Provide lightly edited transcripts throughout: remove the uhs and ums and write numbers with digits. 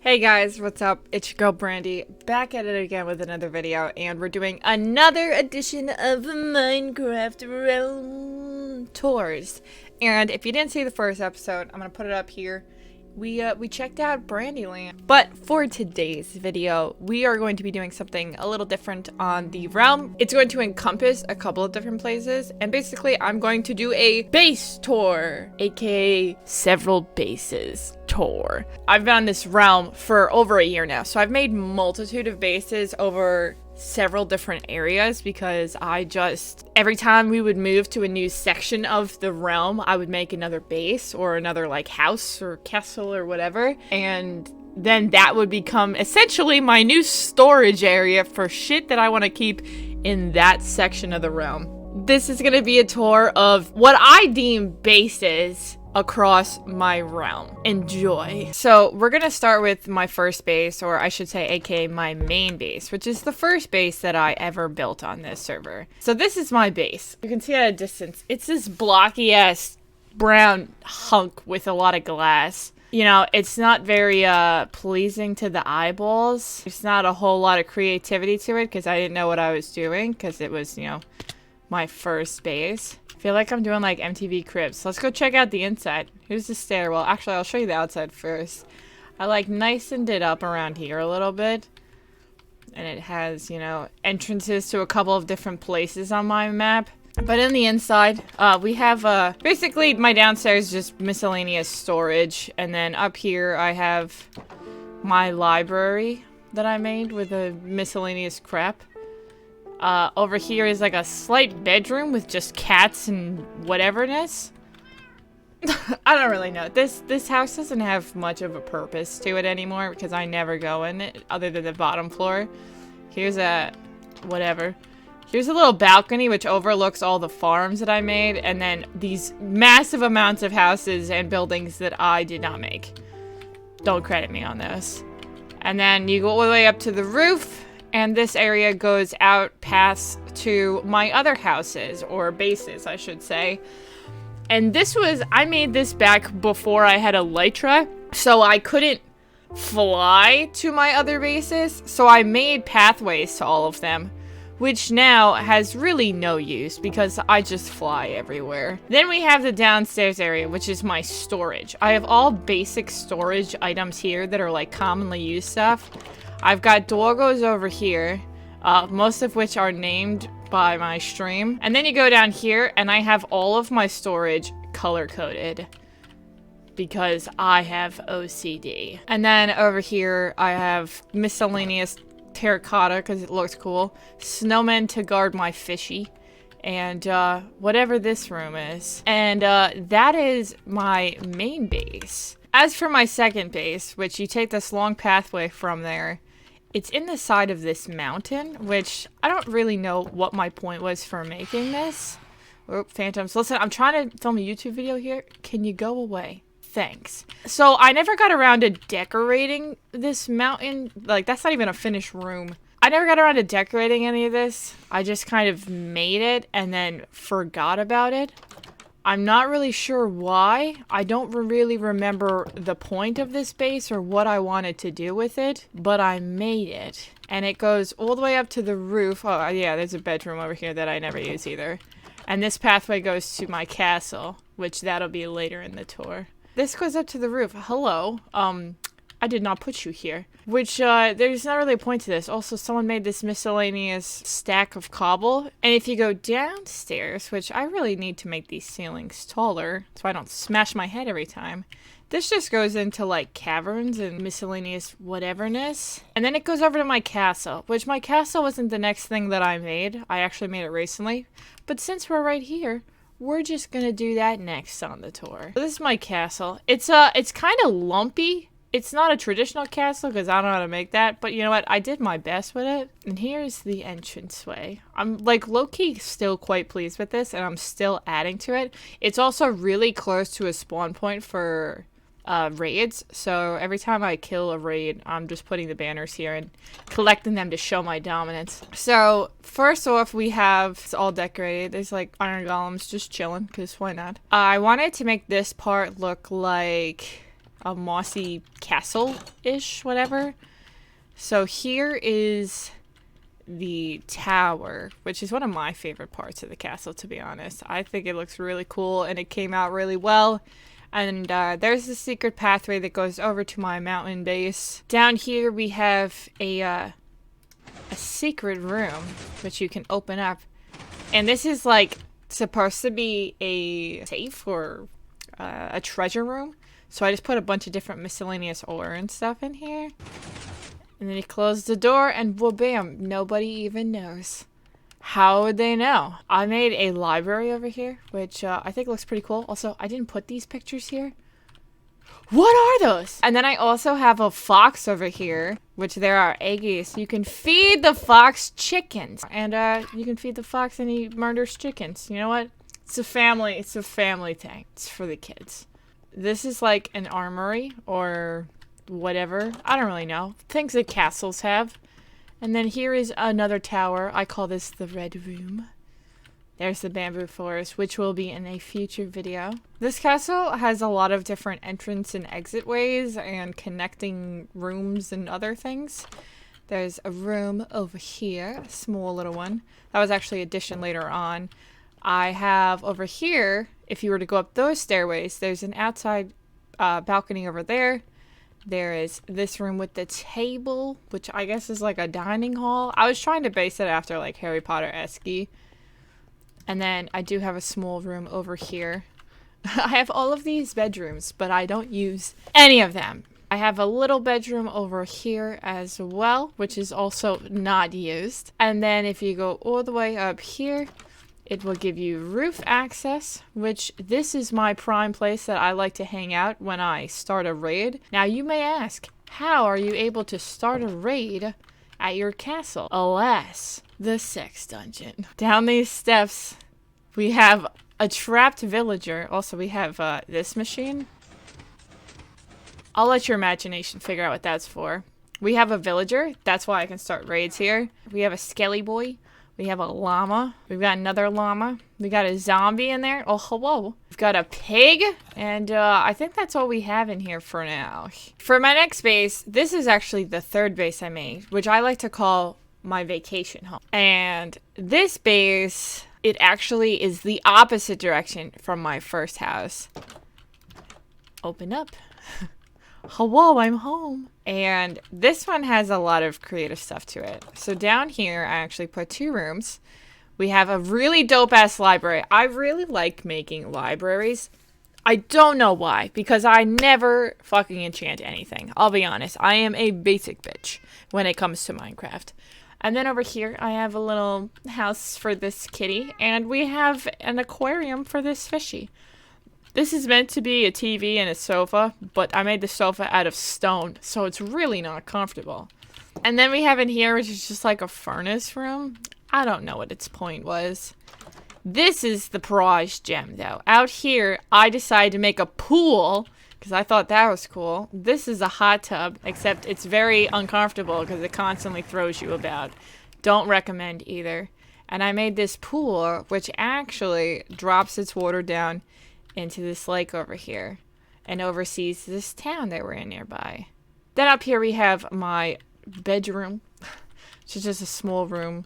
Hey guys, what's up? It's your girl Brandy, back at it again with another video, and we're doing another edition of Minecraft Realm Tours. And if you didn't see the first episode, I'm gonna put it up here. We checked out Brandyland. But for today's video, we are going to be doing something a little different on the realm. It's going to encompass a couple of different places, and basically I'm going to do a base tour, aka several bases tour. I've been on this realm for over a year now, so I've made multitude of bases over several different areas because every time we would move to a new section of the realm, I would make another base or another like house or castle or whatever, and then that would become essentially my new storage area for shit that I want to keep in that section of the realm. This is going to be a tour of what I deem bases across my realm. Enjoy. So we're gonna start with my first base, or I should say aka my main base, which is the first base that I ever built on this server. So this is my base. You can see at a distance, it's this blocky ass brown hunk with a lot of glass. You know, it's not very pleasing to the eyeballs. There's not a whole lot of creativity to it because I didn't know what I was doing because it was, you know, my first base. I feel like I'm doing like MTV Cribs. Let's go check out the inside. Here's the stairwell. Actually, I'll show you the outside first. I like nicened it up around here a little bit. And it has, you know, entrances to a couple of different places on my map. But in the inside, we have basically my downstairs is just miscellaneous storage. And then up here I have my library that I made with a miscellaneous crap. Over here is like a slight bedroom with just cats and whateverness. I don't really know. This house doesn't have much of a purpose to it anymore because I never go in it other than the bottom floor. Here's a whatever. Here's a little balcony which overlooks all the farms that I made, and then these massive amounts of houses and buildings that I did not make. Don't credit me on this. And then you go all the way up to the roof. And this area goes out past to my other houses, or bases, I should say. And I made this back before I had Elytra, so I couldn't fly to my other bases. So I made pathways to all of them, which now has really no use because I just fly everywhere. Then we have the downstairs area, which is my storage. I have all basic storage items here that are like commonly used stuff. I've got doggos over here, most of which are named by my stream. And then you go down here, and I have all of my storage color-coded because I have OCD. And then over here, I have miscellaneous terracotta because it looks cool, snowmen to guard my fishy, and whatever this room is. And that is my main base. As for my second base, which you take this long pathway from there, it's in the side of this mountain, which I don't really know what my point was for making this. Oh, phantoms. Listen, I'm trying to film a YouTube video here. Can you go away? Thanks. So I never got around to decorating this mountain. Like, that's not even a finished room. I never got around to decorating any of this. I just kind of made it and then forgot about it. I'm not really sure why. I don't really remember the point of this base or what I wanted to do with it, but I made it. And it goes all the way up to the roof. Oh, yeah, there's a bedroom over here that I never use either. And this pathway goes to my castle, which that'll be later in the tour. This goes up to the roof. Hello. I did not put you here. Which, there's not really a point to this. Also, someone made this miscellaneous stack of cobble. And if you go downstairs, which I really need to make these ceilings taller, so I don't smash my head every time. This just goes into, like, caverns and miscellaneous whateverness. And then it goes over to my castle, which my castle wasn't the next thing that I made. I actually made it recently. But since we're right here, we're just gonna do that next on the tour. So this is my castle. It's kind of lumpy. It's not a traditional castle because I don't know how to make that, but you know what? I did my best with it. And here's the entranceway. I'm like low-key still quite pleased with this, and I'm still adding to it. It's also really close to a spawn point for raids, so every time I kill a raid, I'm just putting the banners here and collecting them to show my dominance. So first off, we have, it's all decorated. There's like iron golems just chilling, because why not? I wanted to make this part look like a mossy castle-ish, whatever. So here is the tower, which is one of my favorite parts of the castle, to be honest. I think it looks really cool and it came out really well. And there's the secret pathway that goes over to my mountain base. Down here we have a secret room, which you can open up. And this is like supposed to be a safe or a treasure room. So I just put a bunch of different miscellaneous ore and stuff in here. And then you close the door and whoa bam, nobody even knows. How would they know? I made a library over here, which I think looks pretty cool. Also, I didn't put these pictures here. What are those? And then I also have a fox over here, which there are eggies. You can feed the fox chickens. And you can feed the fox and he murders chickens. You know what? It's a family thing. It's for the kids. This is like an armory or whatever. I don't really know. Things that castles have. And then here is another tower. I call this the Red Room. There's the bamboo forest, which will be in a future video. This castle has a lot of different entrance and exit ways and connecting rooms and other things. There's a room over here, a small little one. That was actually addition later on. I have over here, if you were to go up those stairways, there's an outside balcony over there. There is this room with the table, which I guess is like a dining hall. I was trying to base it after like Harry Potter-esque. And then I do have a small room over here. I have all of these bedrooms, but I don't use any of them. I have a little bedroom over here as well, which is also not used. And then if you go all the way up here, it will give you roof access, which this is my prime place that I like to hang out when I start a raid. Now you may ask, how are you able to start a raid at your castle? Alas, the sex dungeon. Down these steps, we have a trapped villager. Also, we have this machine. I'll let your imagination figure out what that's for. We have a villager. That's why I can start raids here. We have a skelly boy. We have a llama. We've got another llama. We got a zombie in there. Oh, hello. We've got a pig. And I think that's all we have in here for now. For my next base, this is actually the third base I made, which I like to call my vacation home. And this base, it actually is the opposite direction from my first house. Open up. Hello, I'm home. And this one has a lot of creative stuff to it. So down here, I actually put 2 rooms. We have a really dope-ass library. I really like making libraries. I don't know why, because I never fucking enchant anything. I'll be honest. I am a basic bitch when it comes to Minecraft. And then over here, I have a little house for this kitty. And we have an aquarium for this fishy. This is meant to be a TV and a sofa, but I made the sofa out of stone, so it's really not comfortable. And then we have in here, which is just like a furnace room. I don't know what its point was. This is the prize gem, though. Out here, I decided to make a pool, because I thought that was cool. This is a hot tub, except it's very uncomfortable, because it constantly throws you about. Don't recommend either. And I made this pool, which actually drops its water down into this lake over here and oversees this town that we're in nearby. Then up here we have my bedroom, which is just a small room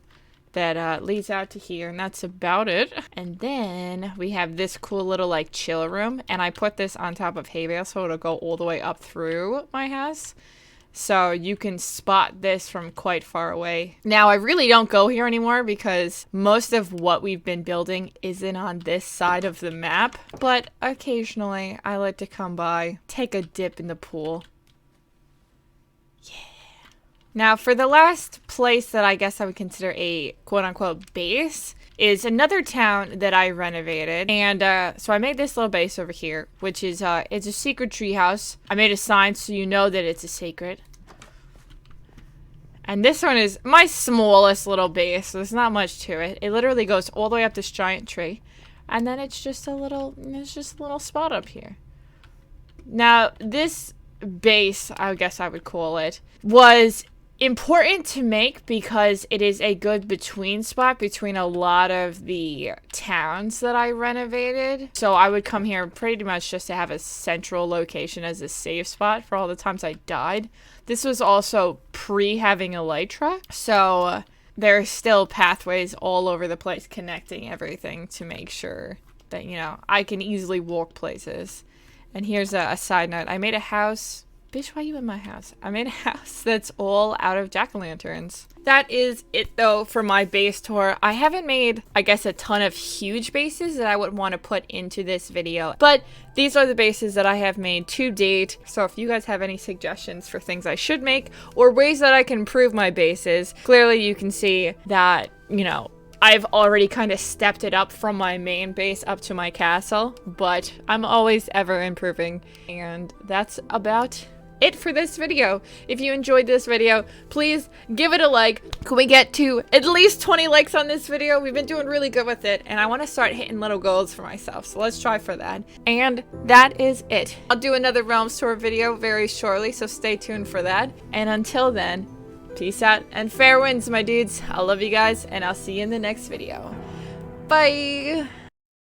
that leads out to here, and that's about it. And then we have this cool little like chill room, and I put this on top of hay bale so it'll go all the way up through my house. So you can spot this from quite far away. Now, I really don't go here anymore because most of what we've been building isn't on this side of the map. But occasionally, I like to come by, take a dip in the pool. Yeah. Now, for the last place that I guess I would consider a quote-unquote base is another town that I renovated. And so I made this little base over here, which is it's a secret treehouse. I made a sign so you know that it's a secret. And this one is my smallest little base, so there's not much to it. It literally goes all the way up this giant tree. And then it's just a little spot up here. Now, this base, I guess I would call it, was important to make because it is a good between spot between a lot of the towns that I renovated. So I would come here pretty much just to have a central location as a safe spot for all the times I died. This was also pre having Elytra, so there's still pathways all over the place connecting everything to make sure that, you know, I can easily walk places. And here's a side note. I made a house. Bitch, why are you in my house? I made a house that's all out of jack-o'-lanterns. That is it, though, for my base tour. I haven't made, I guess, a ton of huge bases that I would want to put into this video. But these are the bases that I have made to date. So if you guys have any suggestions for things I should make or ways that I can improve my bases, clearly you can see that, you know, I've already kind of stepped it up from my main base up to my castle. But I'm always ever improving. And that's about it for this video. If you enjoyed this video, please give it a like. Can we get to at least 20 likes on this video? We've been doing really good with it, and I want to start hitting little goals for myself, so let's try for that. And that is it. I'll do another Realms Tour video very shortly, so stay tuned for that. And until then, peace out and fair winds, my dudes. I love you guys, and I'll see you in the next video. Bye!